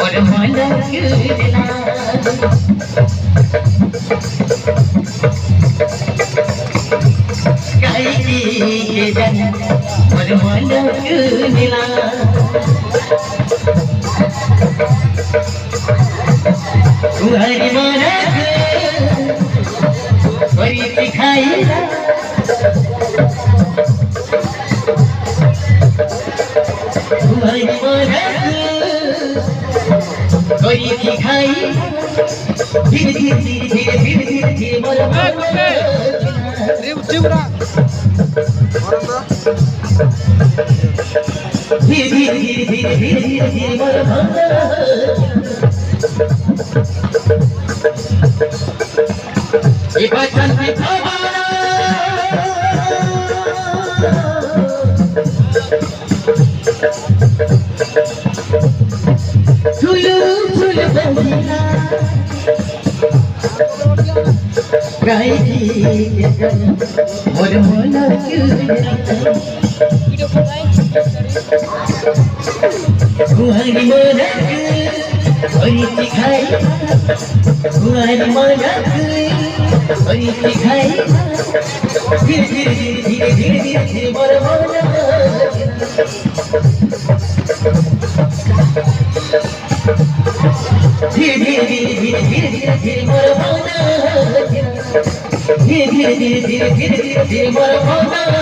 और मलक के जन और मलक नीला तुम्हारी मलक बड़ी दिखाई तुम्हारी मलक बड़ी दिखाई धीरे धीरे धीरे धीरे धीरे धीरे धीरे धीरे धीरे धीरे धीरे धीरे बचन और मलक तुम्हारी मलक बड़ी दिखाई तुम्हारी मलक बड़ी दिखाई धीरे धीरे धीरे धीरे धीरे धीरे मोर मलक धीरे धीरे धीरे धीरे धीरे धीरे मोर मलक धीरे धीरे धीरे धीरे धीरे धीरे धीरे मोर मलक